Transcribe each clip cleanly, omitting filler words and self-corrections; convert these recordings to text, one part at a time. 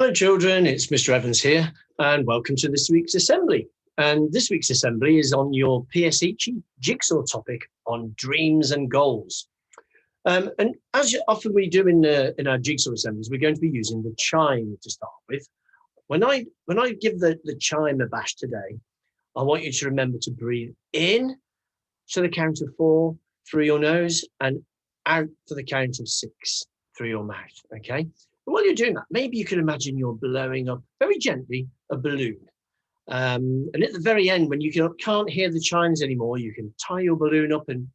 Hello children, it's Mr. Evans here and welcome to this week's assembly. And this week's assembly is on your PSE jigsaw topic on dreams and goals. And as often we do in our jigsaw assemblies, we're going to be using the chime to start with. When I give the chime a bash today, I want you to remember to breathe in to the count of 4 through your nose and out for the count of 6 through your mouth, okay? And while you're doing that, maybe you can imagine you're blowing up very gently a balloon. And at the very end, when you can't hear the chimes anymore, you can tie your balloon up and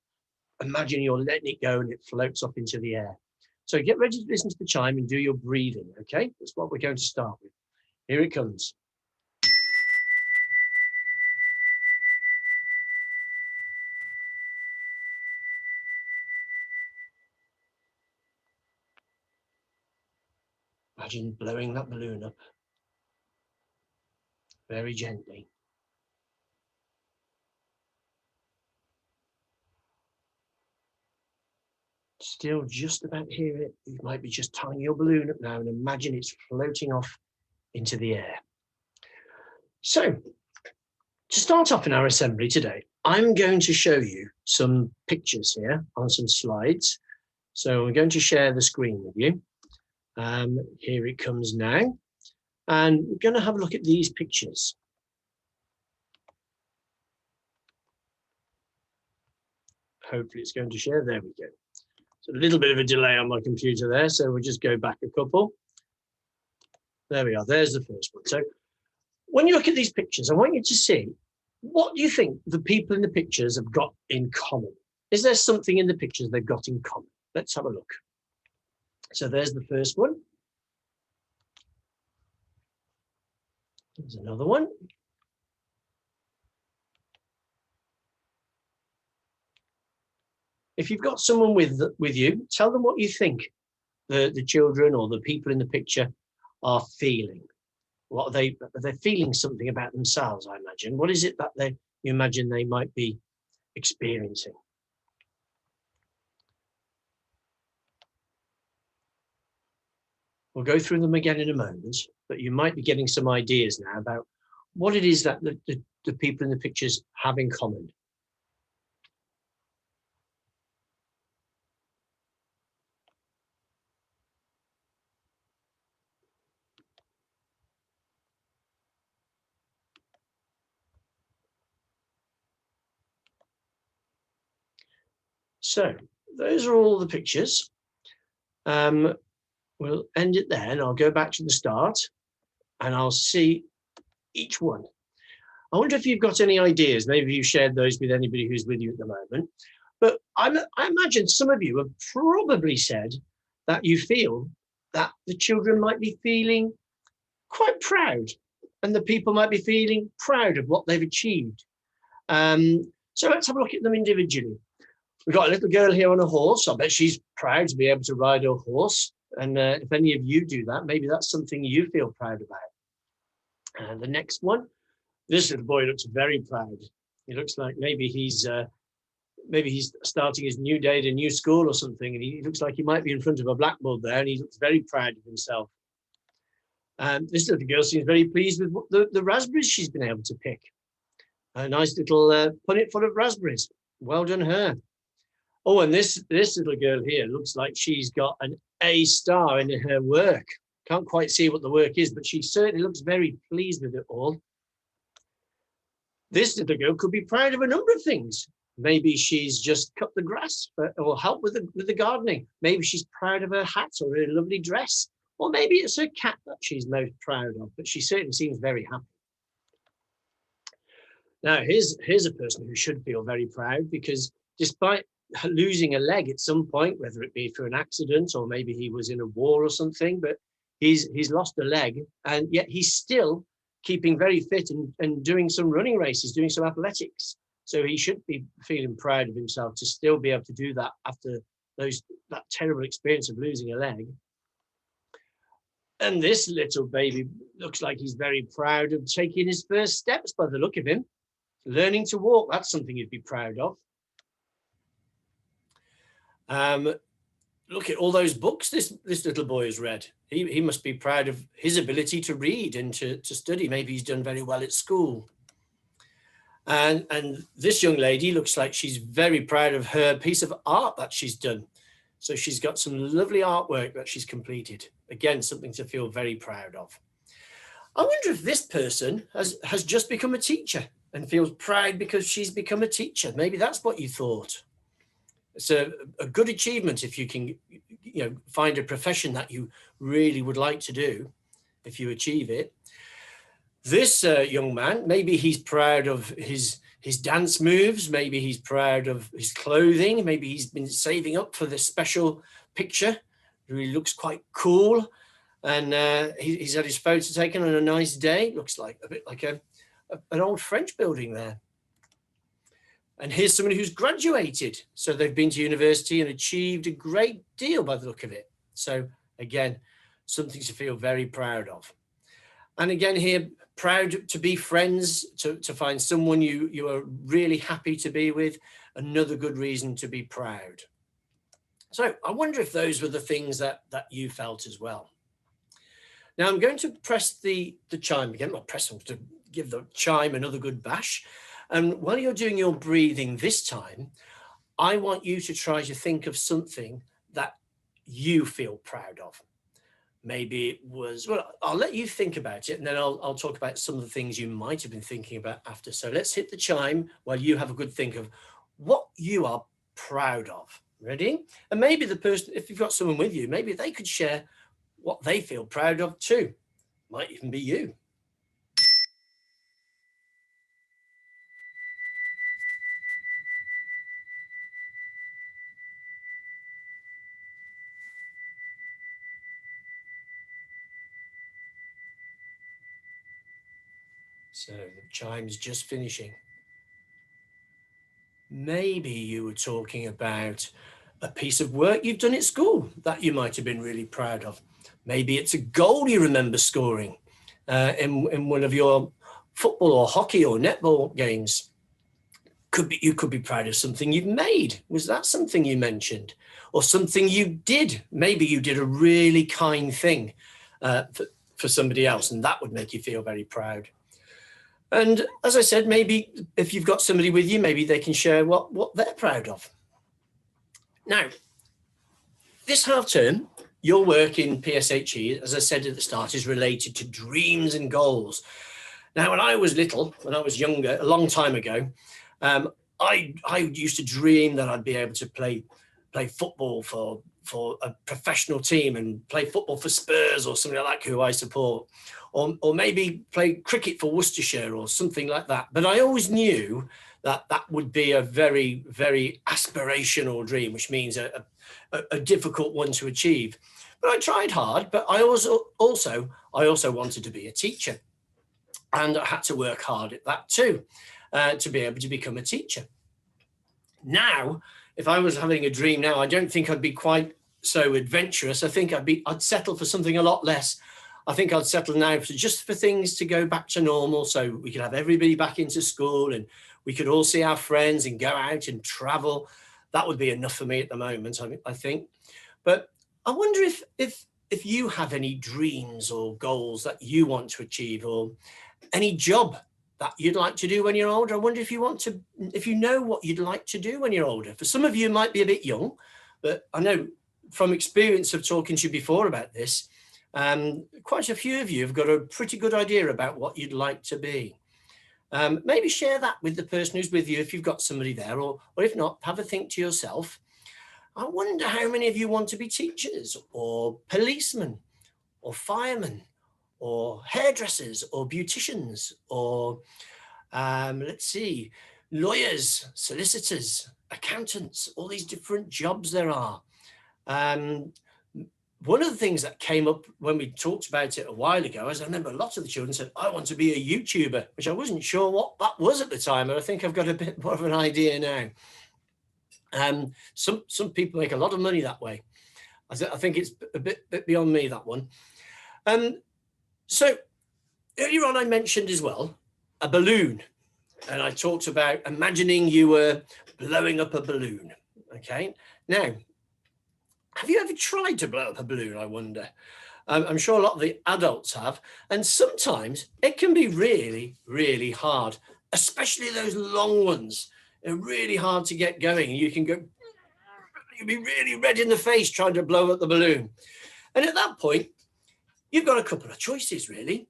imagine you're letting it go and it floats up into the air. So get ready to listen to the chime and do your breathing, okay? That's what we're going to start with. Here it comes. Imagine blowing that balloon up very gently. Still just about hear it. You might be just tying your balloon up now and imagine it's floating off into the air. So to start off in our assembly today, I'm going to show you some pictures here on some slides. So I'm going to share the screen with you. Here it comes now. And we're going to have a look at these pictures. Hopefully it's going to share. There we go. So a little bit of a delay on my computer there. So we'll just go back a couple. There we are. There's the first one. So when you look at these pictures, I want you to see, what do you think the people in the pictures have got in common? Is there something in the pictures they've got in common? Let's have a look. So there's the first one. There's another one. If you've got someone with you, tell them what you think the children or the people in the picture are feeling. What are they feeling something about themselves, I imagine. What is it that you imagine they might be experiencing? We'll go through them again in a moment, but you might be getting some ideas now about what it is that the people in the pictures have in common. So those are all the pictures. We'll end it there and I'll go back to the start and I'll see each one. I wonder if you've got any ideas. Maybe you've shared those with anybody who's with you at the moment. But I imagine some of you have probably said that you feel that the children might be feeling quite proud and the people might be feeling proud of what they've achieved. So let's have a look at them individually. We've got a little girl here on a horse. I bet she's proud to be able to ride a horse. And if any of you do that, maybe that's something you feel proud about. And the next one, this little boy looks very proud. He looks like maybe he's starting his new day at a new school or something, and he looks like he might be in front of a blackboard there, and he looks very proud of himself. This little girl seems very pleased with the raspberries she's been able to pick. A nice little punnet full of raspberries. Well done, her. Oh, and this little girl here looks like she's got an A star in her work. Can't quite see what the work is, but she certainly looks very pleased with it all. This little girl could be proud of a number of things. Maybe she's just cut the grass or helped with the gardening. Maybe she's proud of her hat or her lovely dress. Or maybe it's her cat that she's most proud of, but she certainly seems very happy. Now, here's a person who should feel very proud because despite losing a leg at some point, whether it be through an accident or maybe he was in a war or something, but he's lost a leg and yet he's still keeping very fit and doing some running races, doing some athletics. So he should be feeling proud of himself to still be able to do that after that terrible experience of losing a leg. And this little baby looks like he's very proud of taking his first steps by the look of him. Learning to walk, that's something you'd be proud of. look at all those books this little boy has read. He must be proud of his ability to read and to study. Maybe he's done very well at school. And this young lady looks like she's very proud of her piece of art that she's done. So she's got some lovely artwork that she's completed. Again, something to feel very proud of. I wonder if this person has just become a teacher and feels proud because she's become a teacher. Maybe that's what you thought. It's a good achievement if you can, find a profession that you really would like to do, if you achieve it. This young man, maybe he's proud of his dance moves. Maybe he's proud of his clothing. Maybe he's been saving up for this special picture. He looks quite cool. And he's had his photo taken on a nice day. Looks like a bit like an old French building there. And here's somebody who's graduated. So they've been to university and achieved a great deal by the look of it. So again, something to feel very proud of. And again here, proud to be friends, to find someone you are really happy to be with. Another good reason to be proud. So I wonder if those were the things that you felt as well. Now I'm going to press the chime again, not press them, to give the chime another good bash. And while you're doing your breathing this time, I want you to try to think of something that you feel proud of. Maybe it was, well, I'll let you think about it and then I'll talk about some of the things you might have been thinking about after. So let's hit the chime while you have a good think of what you are proud of. Ready? And maybe the person, if you've got someone with you, maybe they could share what they feel proud of too. Might even be you. So the chime's just finishing. Maybe you were talking about a piece of work you've done at school that you might have been really proud of. Maybe it's a goal you remember scoring in one of your football or hockey or netball games. You could be proud of something you've made. Was that something you mentioned? Or something you did? Maybe you did a really kind thing for somebody else, and that would make you feel very proud. And as I said, maybe if you've got somebody with you, maybe they can share what they're proud of. Now, this half term, your work in PSHE, as I said at the start, is related to dreams and goals. Now, when I was little, when I was younger, a long time ago, I used to dream that I'd be able to play football for a professional team and play football for Spurs or something like that, who I support, or maybe play cricket for Worcestershire or something like that. But I always knew that would be a very, very aspirational dream, which means a difficult one to achieve. But I tried hard, but I also wanted to be a teacher. And I had to work hard at that too, to be able to become a teacher. Now, if I was having a dream now, I don't think I'd be quite so adventurous. I think I'd settle for something a lot less. I think I'd settle now just for things to go back to normal, so we could have everybody back into school and we could all see our friends and go out and travel. That would be enough for me at the moment, I think. But I wonder if you have any dreams or goals that you want to achieve, or any job that you'd like to do when you're older. I wonder if you know what you'd like to do when you're older. For some of you, it might be a bit young, but I know from experience of talking to you before about this, quite a few of you have got a pretty good idea about what you'd like to be. Maybe share that with the person who's with you if you've got somebody there, or if not, have a think to yourself. I wonder how many of you want to be teachers or policemen or firemen or hairdressers or beauticians or let's see, lawyers, solicitors, accountants, all these different jobs there are. One of the things that came up when we talked about it a while ago is I remember a lot of the children said, I want to be a YouTuber, which I wasn't sure what that was at the time, but I think I've got a bit more of an idea now. Some people make a lot of money that way. I think it's a bit beyond me, that one. So earlier on, I mentioned as well a balloon, and I talked about imagining you were blowing up a balloon. Okay, now Have you ever tried to blow up a balloon, I wonder? I'm sure a lot of the adults have. And sometimes it can be really, really hard, especially those long ones. They're really hard to get going. You can go, you'll be really red in the face trying to blow up the balloon. And at that point, you've got a couple of choices, really.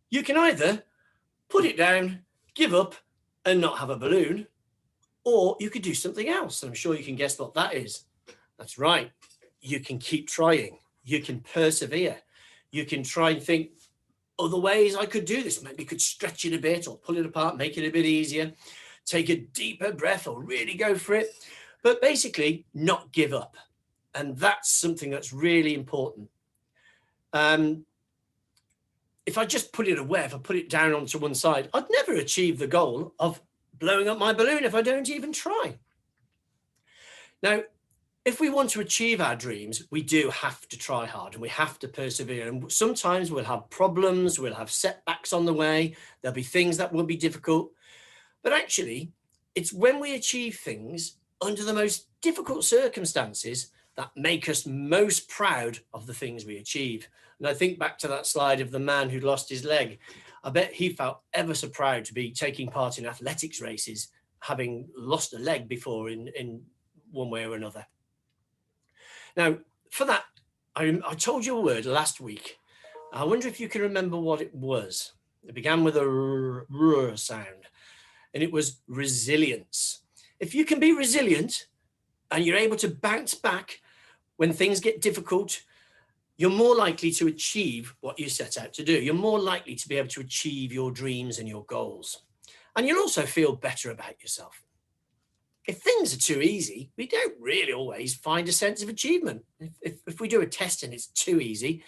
You can either put it down, give up, and not have a balloon, or you could do something else. I'm sure you can guess what that is. That's right. You can keep trying. You can persevere. You can try and think other ways I could do this. Maybe you could stretch it a bit or pull it apart, make it a bit easier, take a deeper breath or really go for it. But basically, not give up. And that's something that's really important. If I just put it away, if I put it down onto one side, I'd never achieve the goal of blowing up my balloon if I don't even try. Now, if we want to achieve our dreams, we do have to try hard and we have to persevere. And sometimes we'll have problems, we'll have setbacks on the way. There'll be things that will be difficult. But actually, it's when we achieve things under the most difficult circumstances that make us most proud of the things we achieve. And I think back to that slide of the man who lost his leg. I bet he felt ever so proud to be taking part in athletics races, having lost a leg before in one way or another. Now, for that, I told you a word last week. I wonder if you can remember what it was. It began with a r sound, and it was resilience. If you can be resilient and you're able to bounce back when things get difficult, you're more likely to achieve what you set out to do. You're more likely to be able to achieve your dreams and your goals. And you'll also feel better about yourself. If things are too easy, we don't really always find a sense of achievement. If we do a test and it's too easy,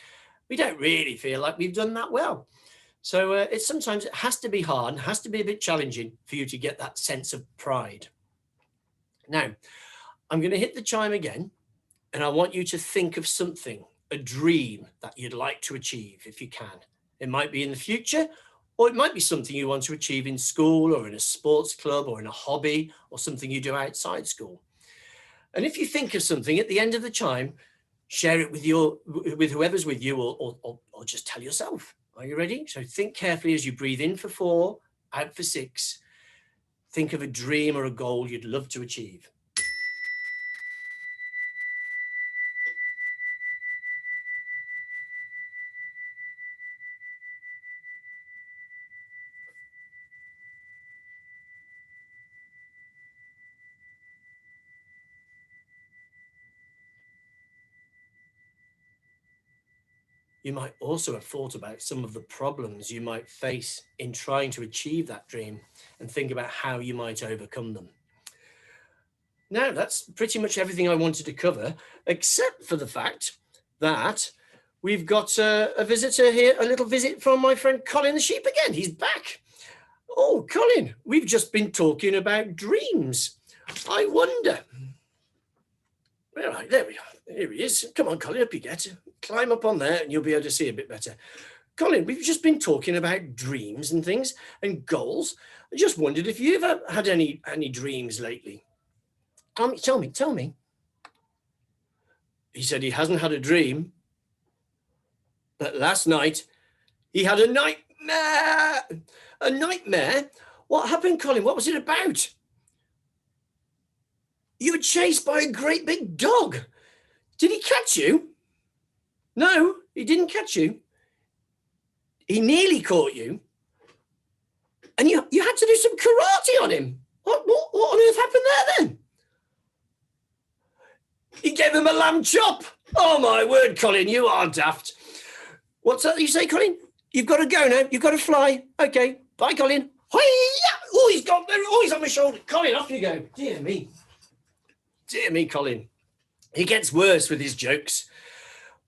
we don't really feel like we've done that well. So sometimes it has to be hard and has to be a bit challenging for you to get that sense of pride. Now, I'm going to hit the chime again, and I want you to think of something, a dream that you'd like to achieve if you can. It might be in the future, or it might be something you want to achieve in school or in a sports club or in a hobby or something you do outside school. And if you think of something at the end of the chime, share it with whoever's with you or just tell yourself. Are you ready? So think carefully as you breathe in for 4, out for 6. Think of a dream or a goal you'd love to achieve. You might also have thought about some of the problems you might face in trying to achieve that dream and think about how you might overcome them. Now, that's pretty much everything I wanted to cover, except for the fact that we've got a visitor here, a little visit from my friend Colin the sheep again. He's back. Oh, Colin, we've just been talking about dreams. I wonder. All right, there we are. Here he is. Come on, Colin, up you get. Climb up on there and you'll be able to see a bit better. Colin, we've just been talking about dreams and things and goals. I just wondered if you've ever had any dreams lately. Tell me. He said he hasn't had a dream, but last night he had a nightmare. A nightmare? What happened, Colin? What was it about? You were chased by a great big dog. Did he catch you? No, he didn't catch you. He nearly caught you. And you had to do some karate on him. What on earth happened there then? He gave him a lamb chop. Oh, my word, Colin, you are daft. What's that you say, Colin? You've got to go now. You've got to fly. Okay, bye, Colin. Oh, he's on my shoulder. Colin, off you go. Dear me. Dear me, Colin. He gets worse with his jokes.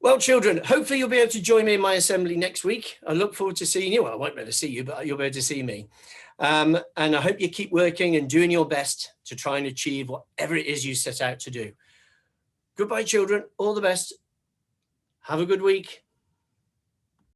Well, children, hopefully you'll be able to join me in my assembly next week. I look forward to seeing you. Well, I won't be able to see you, but you'll be able to see me. And I hope you keep working and doing your best to try and achieve whatever it is you set out to do. Goodbye, children. All the best. Have a good week.